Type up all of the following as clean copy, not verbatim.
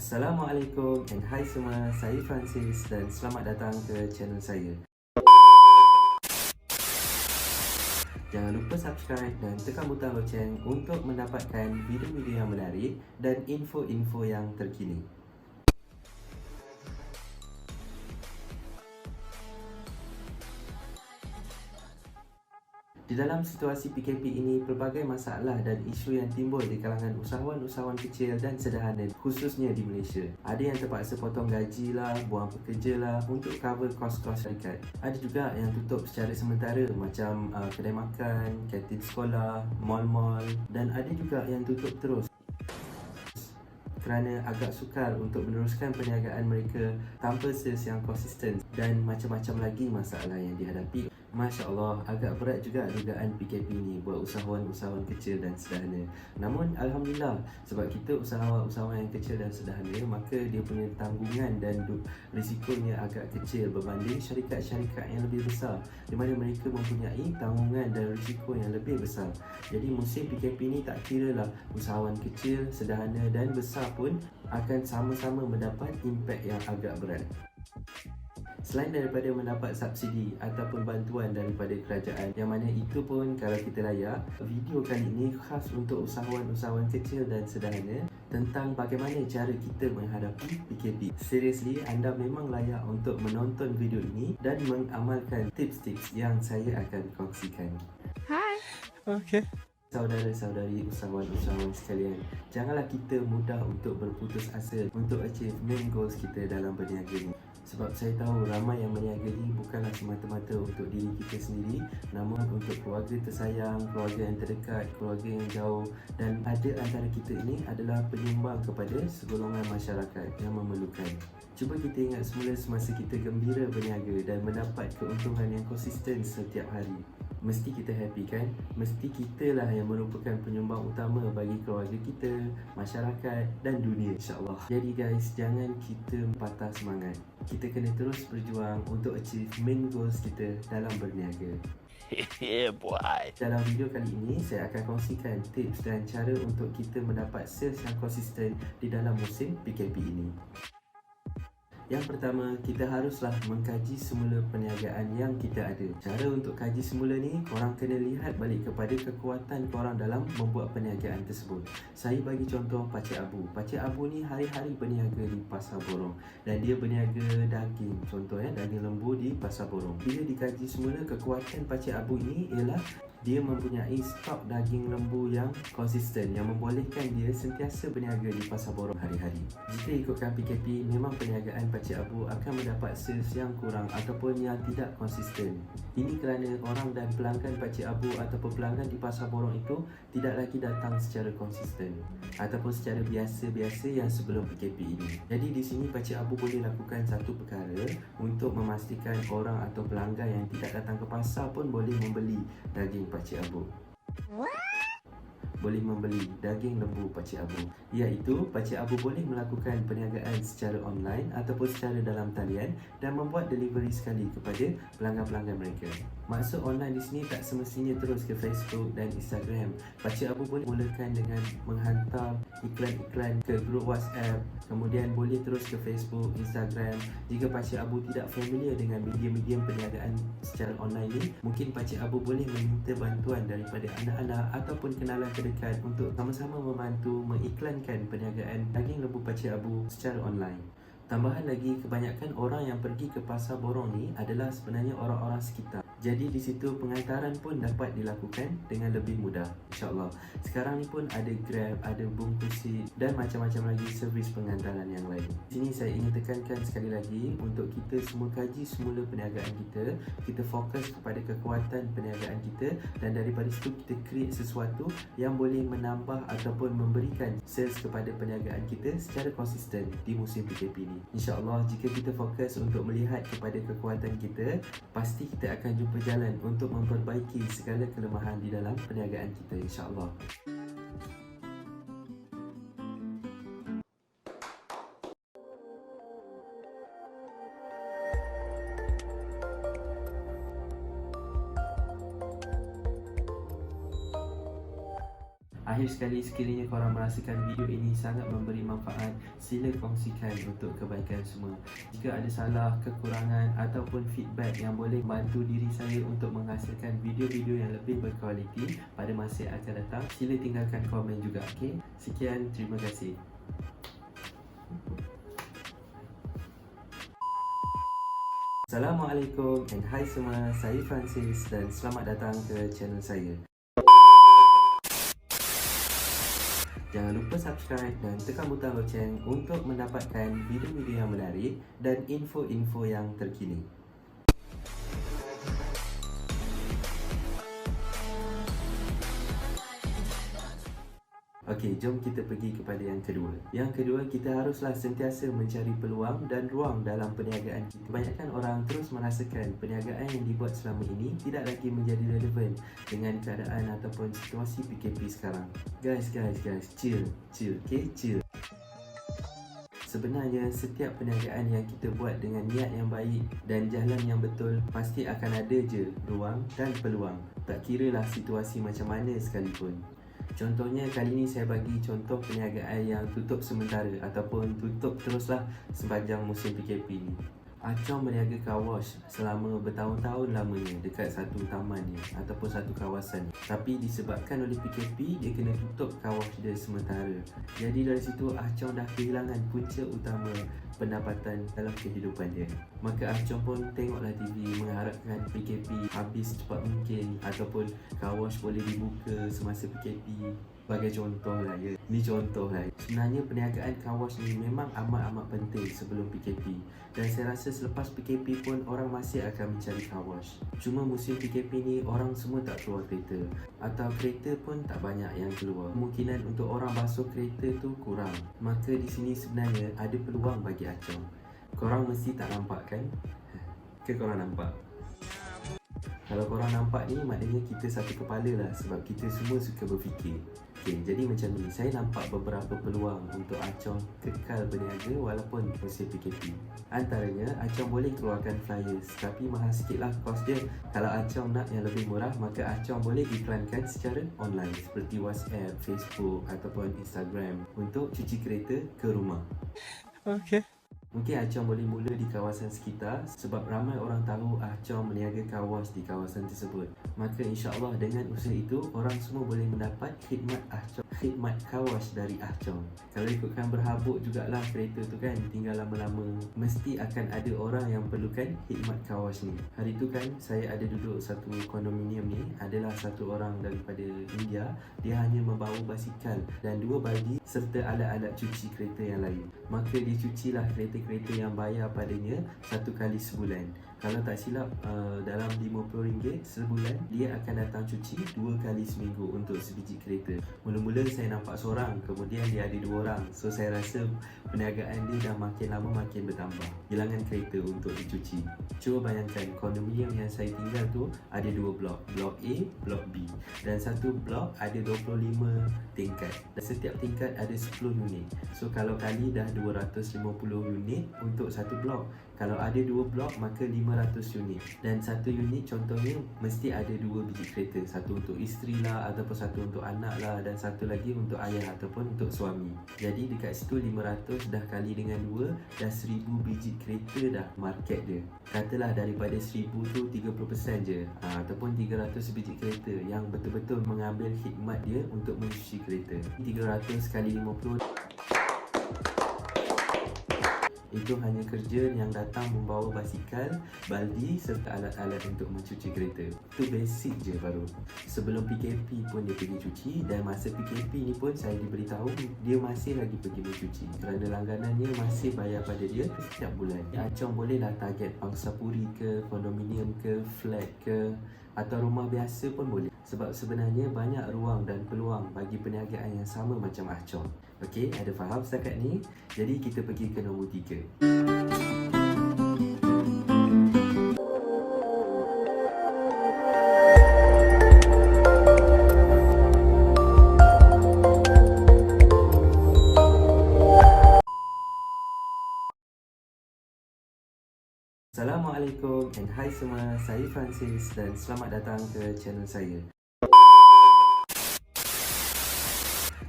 Assalamualaikum and hai semua, saya Francis dan selamat datang ke channel saya. Jangan lupa subscribe dan tekan butang loceng untuk mendapatkan video-video yang menarik dan info-info yang terkini. Di dalam situasi PKP ini, pelbagai masalah dan isu yang timbul di kalangan usahawan-usahawan kecil dan sederhana, khususnya di Malaysia. Ada yang terpaksa potong gaji lah, buang pekerja lah untuk cover kos-kos syarikat. Ada juga yang tutup secara sementara macam kedai makan, kantin sekolah, mal-mal, dan ada juga yang tutup terus kerana agak sukar untuk meneruskan perniagaan mereka tanpa sales yang konsisten dan macam-macam lagi masalah yang dihadapi. Masya Allah, agak berat juga dugaan PKP ni buat usahawan-usahawan kecil dan sederhana. Namun Alhamdulillah, sebab kita usahawan-usahawan yang kecil dan sederhana, maka dia punya tanggungan dan risikonya agak kecil berbanding syarikat-syarikat yang lebih besar, di mana mereka mempunyai tanggungan dan risiko yang lebih besar. Jadi musim PKP ni tak kira lah usahawan kecil, sederhana dan besar pun akan sama-sama mendapat impak yang agak berat. Selain daripada mendapat subsidi ataupun bantuan daripada kerajaan, yang mana itu pun kalau kita layak, video kali ini khas untuk usahawan-usahawan kecil dan sederhana tentang bagaimana cara kita menghadapi PKP. Seriously, anda memang layak untuk menonton video ini dan mengamalkan tips-tips yang saya akan kongsikan. Hai. Okay. Saudara-saudari usahawan-usahawan sekalian, janganlah kita mudah untuk berputus asa untuk achieve main goals kita dalam berniaga ini. Sebab saya tahu ramai yang berniaga ini bukanlah semata-mata untuk diri kita sendiri, namun untuk keluarga tersayang, keluarga yang terdekat, keluarga yang jauh, dan ada antara kita ini adalah penyumbang kepada segolongan masyarakat yang memerlukan. Cuba kita ingat semula semasa kita gembira berniaga dan mendapat keuntungan yang konsisten setiap hari. Mesti kita happy kan? Mesti kita lah yang merupakan penyumbang utama bagi keluarga kita, masyarakat dan dunia, insyaAllah. Jadi guys, jangan kita patah semangat. Kita kena terus berjuang untuk achieve main goals kita dalam berniaga. Yeah, boy. Dalam video kali ini, saya akan kongsikan tips dan cara untuk kita mendapat sales yang konsisten di dalam musim PKP ini. Yang pertama, kita haruslah mengkaji semula perniagaan yang kita ada. Cara untuk kaji semula ni, korang kena lihat balik kepada kekuatan korang dalam membuat perniagaan tersebut. Saya bagi contoh Pakcik Abu. Pakcik Abu ni hari-hari berniaga di Pasar Borong dan dia berniaga daging, contohnya daging lembu di Pasar Borong. Bila dikaji semula, kekuatan Pakcik Abu ini ialah dia mempunyai stok daging lembu yang konsisten, yang membolehkan dia sentiasa berniaga di Pasar Borong hari-hari. Jika ikutkan PKP, memang perniagaan Pakcik Abu akan mendapat sales yang kurang ataupun yang tidak konsisten. Ini kerana orang dan pelanggan Pakcik Abu ataupun pelanggan di Pasar Borong itu tidak lagi datang secara konsisten ataupun secara biasa-biasa yang sebelum PKP ini. Jadi di sini Pakcik Abu boleh lakukan satu perkara untuk memastikan orang atau pelanggan yang tidak datang ke pasar pun boleh membeli daging Pakcik Abu. Boleh membeli daging lembu Pakcik Abu, iaitu Pakcik Abu boleh melakukan perniagaan secara online ataupun secara dalam talian dan membuat delivery sekali kepada pelanggan-pelanggan mereka. Maksud online di sini tak semestinya terus ke Facebook dan Instagram. Pakcik Abu boleh mulakan dengan menghantar iklan-iklan ke grup WhatsApp, kemudian boleh terus ke Facebook, Instagram. Jika Pakcik Abu tidak familiar dengan medium-medium perniagaan secara online ni, mungkin Pakcik Abu boleh meminta bantuan daripada anak-anak ataupun kenalan terdekat untuk sama-sama membantu mengiklankan perniagaan daging lembu Pakcik Abu secara online. Tambahan lagi, kebanyakan orang yang pergi ke Pasar Borong ni adalah sebenarnya orang-orang sekitar. Jadi di situ pengantaran pun dapat dilakukan dengan lebih mudah, insyaAllah. Sekarang ni pun ada Grab, ada Bungkusit dan macam-macam lagi servis pengantaran yang lain. Di sini saya ingin tekankan sekali lagi untuk kita semua kaji semula perniagaan kita. Kita fokus kepada kekuatan perniagaan kita dan daripada situ kita create sesuatu yang boleh menambah ataupun memberikan sales kepada perniagaan kita secara konsisten di musim PKP ini. InsyaAllah, jika kita fokus untuk melihat kepada kekuatan kita, pasti kita akan jumpa jalan untuk memperbaiki segala kelemahan di dalam perniagaan kita, insyaAllah. Akhir sekali, sekiranya korang merasakan video ini sangat memberi manfaat, sila kongsikan untuk kebaikan semua. Jika ada salah, kekurangan ataupun feedback yang boleh bantu diri saya untuk menghasilkan video-video yang lebih berkualiti pada masa yang akan datang, sila tinggalkan komen juga. Okay? Sekian, terima kasih. Assalamualaikum and hai semua, saya Francis dan selamat datang ke channel saya. Jangan lupa subscribe dan tekan butang loceng untuk mendapatkan video-video yang menarik dan info-info yang terkini. Okey, jom kita pergi kepada yang kedua. Yang kedua, kita haruslah sentiasa mencari peluang dan ruang dalam perniagaan kita. Kebanyakan orang terus merasakan perniagaan yang dibuat selama ini tidak lagi menjadi relevan dengan keadaan ataupun situasi PKP sekarang. Guys, chill, okay, chill. Sebenarnya, setiap perniagaan yang kita buat dengan niat yang baik dan jalan yang betul, pasti akan ada je ruang dan peluang. Tak kiralah situasi macam mana sekalipun. Contohnya, kali ini saya bagi contoh perniagaan yang tutup sementara ataupun tutup teruslah sepanjang musim PKP ni. Acong berniaga car wash selama bertahun-tahun lamanya dekat satu taman ni ataupun satu kawasan ni. Tapi disebabkan oleh PKP, dia kena tutup car wash dia sementara. Jadi dari situ Acong dah kehilangan punca utama pendapatan dalam kehidupan dia. Maka Acong pun tengoklah TV mengharapkan PKP habis cepat mungkin ataupun car wash boleh dibuka semasa PKP. Sebagai contoh lah ya, ni contoh lah. Sebenarnya perniagaan car wash ni memang amat-amat penting sebelum PKP. Dan saya rasa selepas PKP pun orang masih akan mencari car wash. Cuma musim PKP ni orang semua tak keluar kereta, atau kereta pun tak banyak yang keluar. Kemungkinan untuk orang basuh kereta tu kurang. Maka di sini sebenarnya ada peluang bagi Acong. Korang mesti tak nampak kan? Ke korang nampak? Kalau korang nampak ni, maknanya kita satu kepala lah sebab kita semua suka berfikir. Okay, jadi macam ni, saya nampak beberapa peluang untuk Acong kekal berniaga walaupun musim PKP. Antaranya, Acong boleh keluarkan flyers tapi mahal sikit lah kos dia. Kalau Acong nak yang lebih murah, maka Acong boleh iklankan secara online seperti WhatsApp, Facebook ataupun Instagram untuk cuci kereta ke rumah. Okay. Mungkin Acong boleh mula di kawasan sekitar sebab ramai orang tahu Acong berniaga car wash di kawasan tersebut. Maka insya-Allah dengan usaha itu, orang semua boleh mendapat khidmat Acong, khidmat car wash dari Acong. Kalau ikutkan berhabuk jugalah kereta tu kan, tinggal lama-lama, mesti akan ada orang yang perlukan khidmat car wash ni. Hari tu kan, saya ada duduk satu kondominium ni, adalah satu orang daripada India. Dia hanya membawa basikal dan 2 baldi serta alat-alat cuci kereta yang lain. Maka dia cucilah kereta-kereta yang bayar padanya 1 kali sebulan. Kalau tak silap, dalam RM50 sebulan, dia akan datang cuci 2 kali seminggu untuk sebiji kereta. Mula-mula saya nampak seorang, kemudian dia ada 2 orang. So saya rasa perniagaan dia dah makin lama makin bertambah. Bilangan kereta untuk dicuci. Cuba bayangkan, kondominium yang saya tinggal tu ada 2 blok. Blok A, blok B. Dan satu blok ada 25 tingkat. Dan setiap tingkat ada 10 unit. So kalau kali dah 250 unit untuk satu blok. Kalau ada 2 blok, maka 500 unit. Dan satu unit contohnya mesti ada 2 biji kereta. Satu untuk isteri lah, ataupun satu untuk anak lah, dan satu lagi untuk ayah ataupun untuk suami. Jadi dekat situ 500 dah kali dengan 2, dah 1000 biji kereta dah market dia. Katalah daripada 1000 tu 30% je, ataupun 300 biji kereta yang betul-betul mengambil khidmat dia untuk mencuci kereta. 300 kali 50, itu hanya kerja yang datang membawa basikal, baldi serta alat-alat untuk mencuci kereta. Itu basic je baru. Sebelum PKP pun dia pergi cuci, dan masa PKP ni pun saya diberitahu dia masih lagi pergi mencuci kerana langganannya masih bayar pada dia setiap bulan. Acong bolehlah target pangsapuri ke, kondominium ke, flat ke, atau rumah biasa pun boleh. Sebab sebenarnya banyak ruang dan peluang bagi perniagaan yang sama macam Acong. Okey, ada faham setakat ni? Jadi kita pergi ke nombor 3. Assalamualaikum and hai semua, saya Francis dan selamat datang ke channel saya.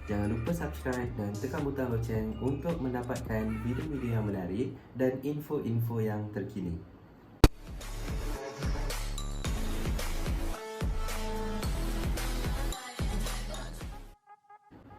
Jangan lupa subscribe dan tekan butang loceng untuk mendapatkan video-video yang menarik dan info-info yang terkini.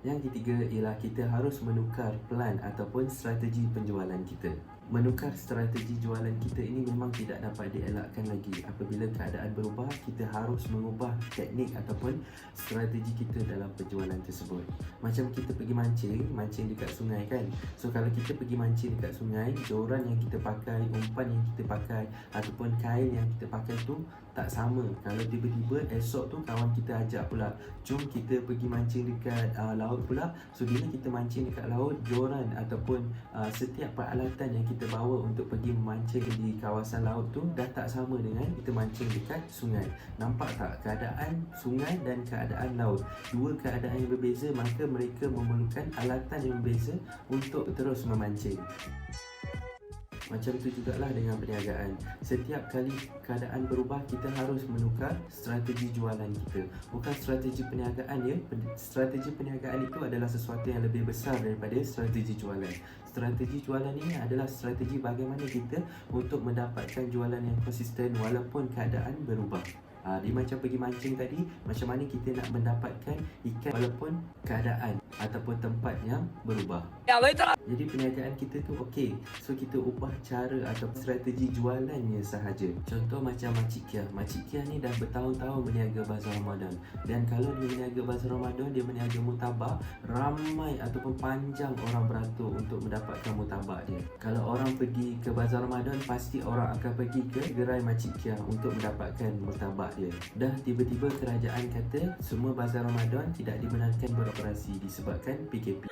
Yang ketiga ialah kita harus menukar plan ataupun strategi penjualan kita. Menukar strategi jualan kita ini memang tidak dapat dielakkan lagi. Apabila keadaan berubah, kita harus mengubah teknik ataupun strategi kita dalam penjualan tersebut. Macam kita pergi mancing dekat sungai kan. So kalau kita pergi mancing dekat sungai, joran yang kita pakai, umpan yang kita pakai ataupun kain yang kita pakai tu tak sama. Kalau tiba-tiba esok tu kawan kita ajak pula, jom kita pergi mancing dekat laut pula. So bila kita mancing dekat laut, joran ataupun setiap peralatan yang kita bawa untuk pergi memancing di kawasan laut tu dah tak sama dengan kita mancing dekat sungai. Nampak tak keadaan sungai dan keadaan laut? Dua keadaan yang berbeza, maka mereka memerlukan alatan yang berbeza untuk terus memancing. Macam tu jugalah dengan perniagaan. Setiap kali keadaan berubah, kita harus menukar strategi jualan kita. Bukan strategi perniagaan ya. Strategi perniagaan itu adalah sesuatu yang lebih besar daripada strategi jualan. Strategi jualan ini adalah strategi bagaimana kita untuk mendapatkan jualan yang konsisten walaupun keadaan berubah. Dia macam pergi mancing tadi, macam mana kita nak mendapatkan ikan walaupun keadaan ataupun tempat yang berubah. Jadi perniagaan kita tu okey. So kita ubah cara atau strategi jualannya sahaja. Contoh macam Makcik Kia. Makcik Kia ni dah bertahun-tahun berniaga bazar Ramadan. Dan kalau dia berniaga bazar Ramadan, dia berniaga mutabak, ramai ataupun panjang orang beratur untuk mendapatkan mutabak dia. Kalau orang pergi ke bazar Ramadan, pasti orang akan pergi ke gerai Makcik Kia untuk mendapatkan mutabak dia. Dah tiba-tiba kerajaan kata semua bazar Ramadan tidak dibenarkan beroperasi disebabkan PKP.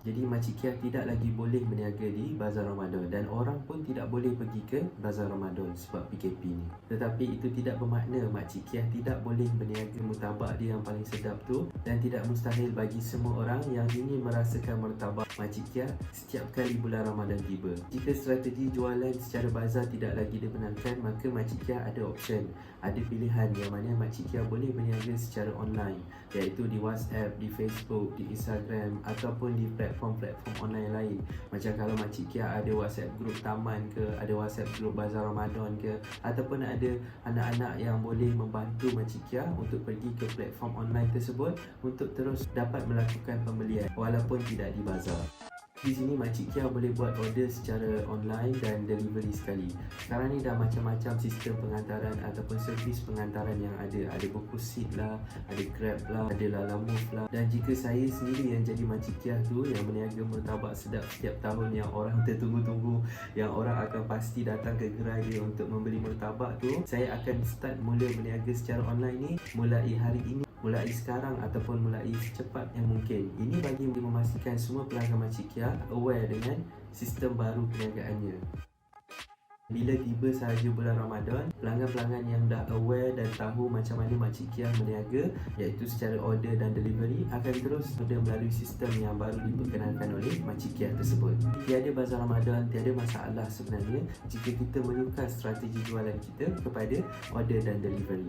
Jadi Makcik Kia tidak lagi boleh berniaga di bazar Ramadan dan orang pun tidak boleh pergi ke bazar Ramadan sebab PKP ni. Tetapi itu tidak bermakna Makcik Kia tidak boleh berniaga mutabak dia yang paling sedap tu, dan tidak mustahil bagi semua orang yang ingin merasakan martabak Makcik Kia setiap kali bulan Ramadan tiba. Jika strategi jualan secara bazar tidak lagi dibenarkan, maka Makcik Kia ada option, ada pilihan yang mana Makcik Kia boleh berniaga secara online, iaitu di WhatsApp, di Facebook, di Instagram ataupun di platform-platform online lain. Macam kalau Makcik Kia ada WhatsApp group taman ke, ada WhatsApp group bazar Ramadan ke, ataupun ada anak-anak yang boleh membantu Makcik Kia untuk pergi ke platform online tersebut untuk terus dapat melakukan pembelian walaupun tidak di bazar. Di sini Makcik Kia boleh buat order secara online dan delivery sekali. Sekarang ni dah macam-macam sistem pengantaran ataupun servis pengantaran yang ada. Ada Bokusit lah, ada Grab lah, ada Lalamove lah. Dan jika saya sendiri yang jadi Makcik Kia tu, yang berniaga martabak sedap setiap tahun yang orang tertunggu-tunggu, yang orang akan pasti datang ke gerai dia untuk membeli martabak tu, saya akan start mula berniaga secara online ni mulai hari ini, mulai sekarang ataupun mulai secepat yang mungkin. Ini bagi memastikan semua pelanggan Makcik Kia aware dengan sistem baru perniagaannya. Bila tiba sahaja bulan Ramadan, pelanggan-pelanggan yang dah aware dan tahu macam mana Makcik Kia berniaga, iaitu secara order dan delivery, akan terus order melalui sistem yang baru diperkenalkan oleh Makcik Kia tersebut. Tiada bazar Ramadan, tiada masalah sebenarnya jika kita menukar strategi jualan kita kepada order dan delivery.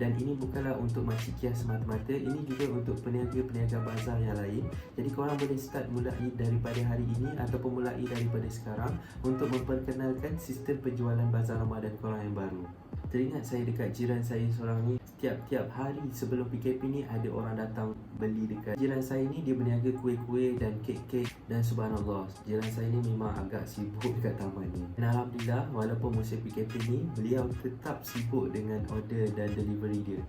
Dan ini bukanlah untuk Makcik Kia semata-mata, ini juga untuk peniaga-peniaga bazar yang lain. Jadi korang boleh start mulai daripada hari ini ataupun mulai daripada sekarang untuk memperkenalkan sistem penjualan bazar Ramadan korang yang baru. Teringat saya dekat jiran saya seorang ni, tiap-tiap hari sebelum PKP ni ada orang datang beli dekat jiran saya ni. Dia berniaga kuih-kuih dan kek-kek, dan subhanallah, jiran saya ni memang agak sibuk dekat taman ni. Dan alhamdulillah, walaupun musim PKP ni, beliau tetap sibuk dengan order dan delivery dia.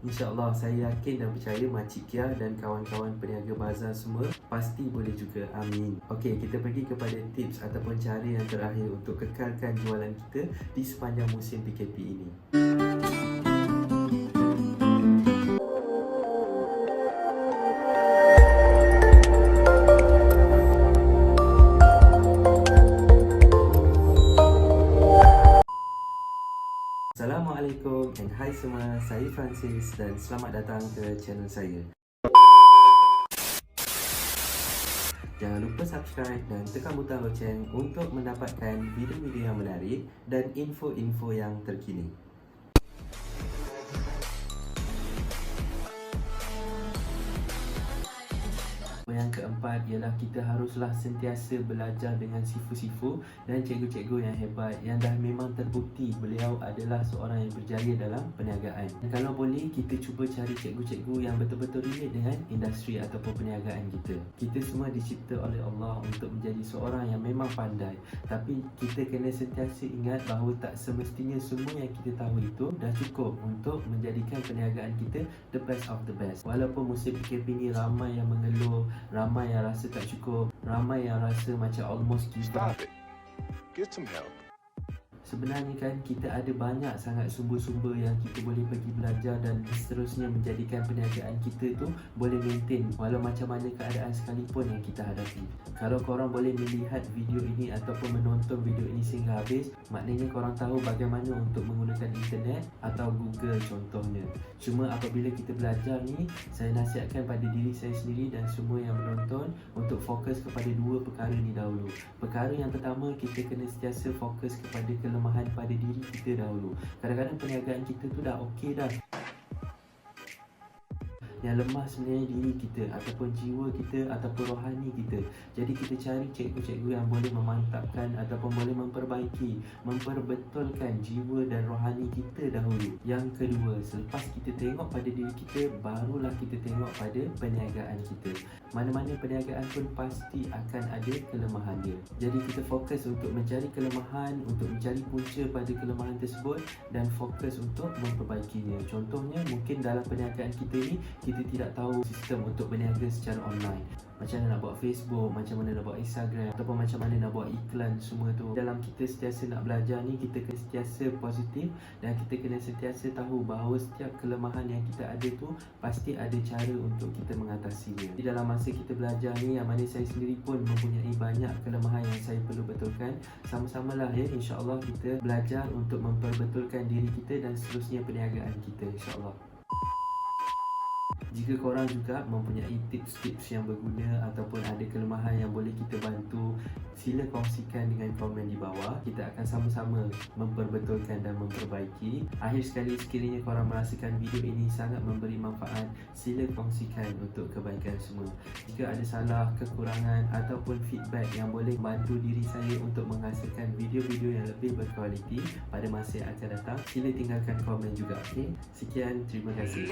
InsyaAllah, saya yakin dan percaya Makcik Kia dan kawan-kawan peniaga bazar semua pasti boleh juga. Amin. Okey, kita pergi kepada tips ataupun cara yang terakhir untuk kekalkan jualan kita di sepanjang musim PKP ini. Assalamualaikum and hai semua, saya Francis dan selamat datang ke channel saya. Jangan lupa subscribe dan tekan butang loceng untuk mendapatkan video-video yang menarik dan info-info yang terkini. yang keempat ialah kita haruslah sentiasa belajar dengan sifu-sifu dan cikgu-cikgu yang hebat yang dah memang terbukti beliau adalah seorang yang berjaya dalam perniagaan. Dan kalau boleh, kita cuba cari cikgu-cikgu yang betul-betul relate dengan industri ataupun perniagaan kita. Kita semua dicipta oleh Allah untuk menjadi seorang yang memang pandai, tapi kita kena sentiasa ingat bahawa tak semestinya semua yang kita tahu itu dah cukup untuk menjadikan perniagaan kita the best of the best. Walaupun musim PKP ni ramai yang mengeluh, ramai yang rasa tak cukup, ramai yang rasa macam almost give up. Stop it. Get some help. Sebenarnya kan kita ada banyak sangat sumber-sumber yang kita boleh pergi belajar dan seterusnya menjadikan perniagaan kita tu boleh maintain walau macam mana keadaan sekalipun yang kita hadapi. Kalau korang boleh melihat video ini ataupun menonton video ini sehingga habis, maknanya korang tahu bagaimana untuk menggunakan internet atau Google contohnya. Cuma apabila kita belajar ni, saya nasihatkan pada diri saya sendiri dan semua yang menonton untuk fokus kepada dua perkara ni dahulu. Perkara yang pertama, kita kena sentiasa fokus kepada kelemahan pada diri kita dahulu. Kadang-kadang perniagaan kita tu dah okey dah, yang lemah sebenarnya diri kita ataupun jiwa kita ataupun rohani kita. Jadi kita cari cikgu-cikgu yang boleh memantapkan ataupun boleh memperbaiki, memperbetulkan jiwa dan rohani kita dahulu. Yang kedua, selepas kita tengok pada diri kita, barulah kita tengok pada perniagaan kita. Mana-mana perniagaan pun pasti akan ada kelemahan dia. Jadi kita fokus untuk mencari kelemahan, untuk mencari punca pada kelemahan tersebut dan fokus untuk memperbaikinya. Contohnya mungkin dalam perniagaan kita ni, kita tidak tahu sistem untuk berniaga secara online. Macam mana nak buat Facebook, macam mana nak buat Instagram, ataupun macam mana nak buat iklan, semua tu. Dalam kita sentiasa nak belajar ni, kita kena sentiasa positif dan kita kena sentiasa tahu bahawa setiap kelemahan yang kita ada tu pasti ada cara untuk kita mengatasinya. Di dalam masa kita belajar ni, yang mana saya sendiri pun mempunyai banyak kelemahan yang saya perlu betulkan. Sama-samalah ya, insya-Allah kita belajar untuk memperbetulkan diri kita dan seterusnya perniagaan kita, insya-Allah. Jika korang juga mempunyai tips-tips yang berguna ataupun ada kelemahan yang boleh kita bantu, sila kongsikan dengan komen di bawah. Kita akan sama-sama memperbetulkan dan memperbaiki. Akhir sekali, sekiranya korang merasakan video ini sangat memberi manfaat, sila kongsikan untuk kebaikan semua. Jika ada salah, kekurangan ataupun feedback yang boleh bantu diri saya untuk menghasilkan video-video yang lebih berkualiti pada masa yang akan datang, sila tinggalkan komen juga, okey? Sekian, terima kasih.